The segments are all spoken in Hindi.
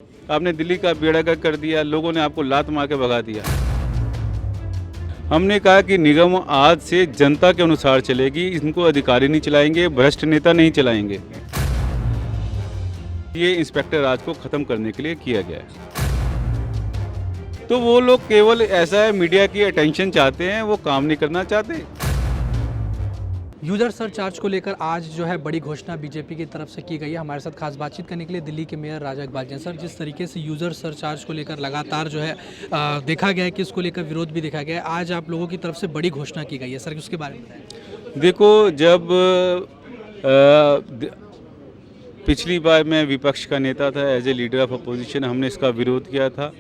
आपने दिल्ली का बेड़ा गर्क कर दिया, लोगों ने आपको लात मार के भगा दिया। हमने कहा कि निगम आज से जनता के अनुसार चलेगी, इनको अधिकारी नहीं चलाएंगे, भ्रष्ट नेता नहीं चलाएंगे। ये इंस्पेक्टर राज को ख़त्म करने के लिए किया गया है। तो वो लोग केवल ऐसा है, मीडिया की अटेंशन चाहते हैं, वो काम नहीं करना चाहते। यूजर सरचार्ज को लेकर आज जो है बड़ी घोषणा बीजेपी की तरफ से की गई है। हमारे साथ खास बातचीत करने के लिए दिल्ली के मेयर राजा इकबाल जैन सर, जिस तरीके से यूजर सरचार्ज को लेकर लगातार जो है देखा गया है कि इसको लेकर विरोध भी देखा गया है, आज आप लोगों की तरफ से बड़ी घोषणा की गई है सर, उसके बारे में बताएं। देखो, जब पिछली बार मैं विपक्ष का नेता था, as a leader of opposition, हमने इसका विरोध किया था।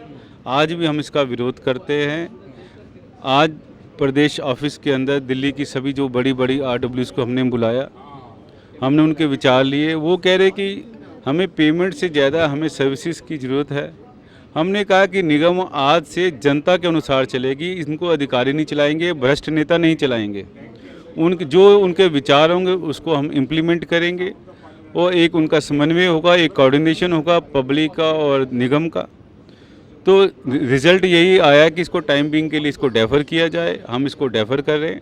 आज भी हम इसका विरोध करते हैं। आज प्रदेश ऑफिस के अंदर दिल्ली की सभी जो बड़ी बड़ी RWs को हमने बुलाया, हमने उनके विचार लिए। वो कह रहे कि हमें पेमेंट से ज़्यादा हमें सर्विसेज की ज़रूरत है। हमने कहा कि निगम आज से जनता के अनुसार चलेगी, इनको अधिकारी नहीं चलाएंगे, भ्रष्ट नेता नहीं चलाएंगे। उनके विचार होंगे उसको हम इम्प्लीमेंट करेंगे और एक उनका समन्वय होगा, एक कोऑर्डिनेशन होगा पब्लिक का और निगम का। तो रिज़ल्ट यही आया कि इसको टाइम बिंग के लिए इसको डेफर किया जाए। हम इसको डेफर कर रहे हैं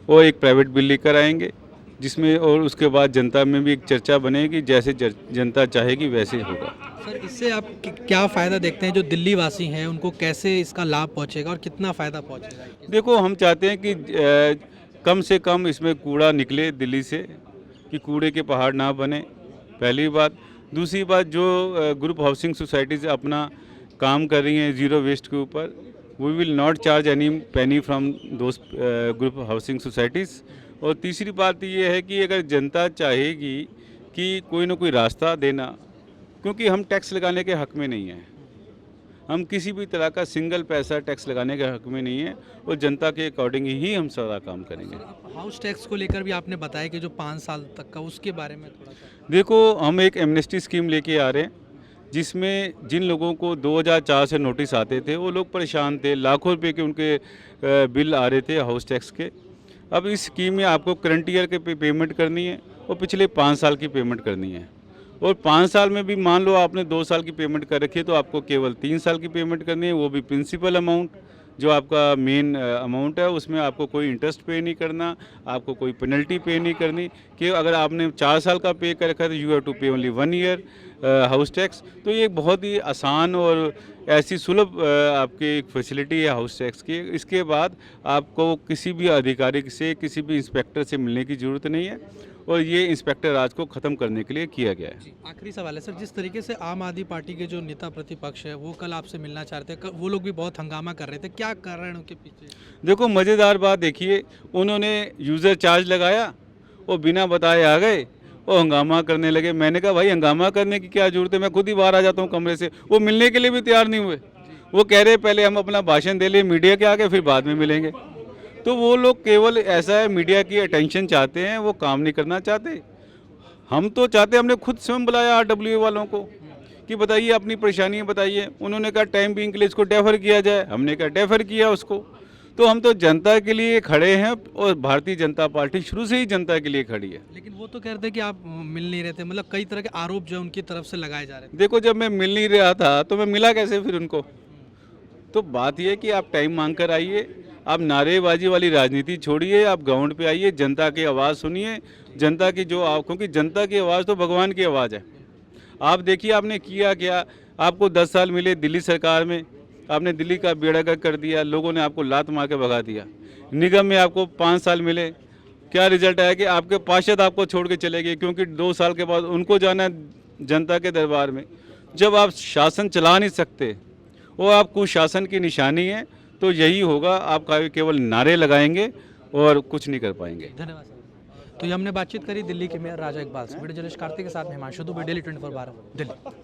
और एक प्राइवेट बिल लेकर आएंगे जिसमें, और उसके बाद जनता में भी एक चर्चा बनेगी, जैसे जनता चाहेगी वैसे होगा। सर, इससे आप क्या फ़ायदा देखते हैं, जो दिल्ली वासी हैं उनको कैसे इसका लाभ पहुंचेगा और कितना फ़ायदा पहुंचेगा? देखो, हम चाहते हैं कि कम से कम इसमें कूड़ा निकले दिल्ली से, कि कूड़े के पहाड़ ना बने, पहली बात। दूसरी बात, जो ग्रुप हाउसिंग सोसाइटीज़ अपना काम कर रही हैं ज़ीरो वेस्ट के ऊपर, we will not charge any penny from those group housing societies. और तीसरी बात ये है कि अगर जनता चाहेगी कि कोई ना कोई रास्ता देना, क्योंकि हम टैक्स लगाने के हक़ में नहीं हैं, हम किसी भी तरह का सिंगल पैसा टैक्स लगाने के हक़ में नहीं है, और जनता के अकॉर्डिंग ही हम सारा काम करेंगे। हाउस टैक्स को लेकर भी आपने बताया कि जो 5 साल तक का, उसके बारे में थोड़ा सा। देखो, हम एक एमनेस्टी स्कीम लेके आ रहे हैं, जिसमें जिन लोगों को 2004 से नोटिस आते थे, वो लोग परेशान थे, लाखों रुपए के उनके बिल आ रहे थे हाउस टैक्स के। अब इस स्कीम में आपको करंट ईयर के पेमेंट करनी है और पिछले 5 साल की पेमेंट करनी है। और 5 साल में भी मान लो आपने 2 साल की पेमेंट कर रखी है, तो आपको केवल 3 साल की पेमेंट करनी है, वो भी प्रिंसिपल अमाउंट, जो आपका मेन अमाउंट है। उसमें आपको कोई इंटरेस्ट पे नहीं करना, आपको कोई पेनल्टी पे नहीं करनी। कि अगर आपने 4 साल का पे कर रखा है तो यू हैव टू पे ओनली 1 ईयर हाउस टैक्स। तो ये बहुत ही आसान और ऐसी सुलभ आपकी एक फैसिलिटी है हाउस टैक्स की। इसके बाद आपको किसी भी अधिकारी से, किसी भी इंस्पेक्टर से मिलने की ज़रूरत नहीं है, और ये इंस्पेक्टर राज को ख़त्म करने के लिए किया गया है। आखिरी सवाल है सर, जिस तरीके से आम आदमी पार्टी के जो नेता प्रतिपक्ष है वो कल आपसे मिलना चाह रहे थे, वो लोग भी बहुत हंगामा कर रहे थे, क्या कारण उनके पीछे? देखो, मज़ेदार बात देखिए, उन्होंने यूज़र चार्ज लगाया और बिना बताए आ गए और हंगामा करने लगे। मैंने कहा भाई, हंगामा करने की क्या ज़रूरत है, मैं खुद ही बाहर आ जाता हूँ कमरे से। वो मिलने के लिए भी तैयार नहीं हुए। वो कह रहे पहले हम अपना भाषण दे लें मीडिया के आगे, फिर बाद में मिलेंगे। तो वो लोग केवल ऐसा है, मीडिया की अटेंशन चाहते हैं, वो काम नहीं करना चाहते। हम तो चाहते, हमने खुद स्वयं बुलाया RWA वालों को कि बताइए अपनी परेशानी बताइए। उन्होंने कहा टाइम बिंग के लिए इसको डेफर किया जाए, हमने कहा डेफर किया उसको। तो हम तो जनता के लिए खड़े हैं, और भारतीय जनता पार्टी शुरू से ही जनता के लिए खड़ी है। लेकिन वो तो कह रहे थे कि आप मिल नहीं रहे थे, मतलब कई तरह के आरोप जो है उनकी तरफ से लगाए जा रहे थे। देखो, जब मैं मिल नहीं रहा था तो मैं मिला कैसे फिर उनको? तो बात यह है कि आप टाइम मांग कर आइए, आप नारेबाजी वाली राजनीति छोड़िए, आप ग्राउंड पे आइए, जनता की आवाज़ सुनिए। जनता की जो क्योंकि जनता की आवाज़ तो भगवान की आवाज़ है। आप देखिए आपने किया क्या। आपको 10 साल मिले दिल्ली सरकार में, आपने दिल्ली का बेड़ा गर्क कर दिया, लोगों ने आपको लात मार के भगा दिया। निगम में आपको 5 साल मिले, क्या रिजल्ट आया कि आपके पार्षद आपको छोड़ के चले गए, क्योंकि 2 साल के बाद उनको जाना है जनता के दरबार में। जब आप शासन चला नहीं सकते, वो आप कुशासन की निशानी है, तो यही होगा। आप केवल नारे लगाएंगे और कुछ नहीं कर पाएंगे। धन्यवाद सर। तो ये हमने बातचीत करी दिल्ली के मेयर राजा इकबाल से। वीडियो जर्नलिस्ट कार्तिक के साथ में हिमांशु दुबे, डेली 24 भारत, दिल्ली।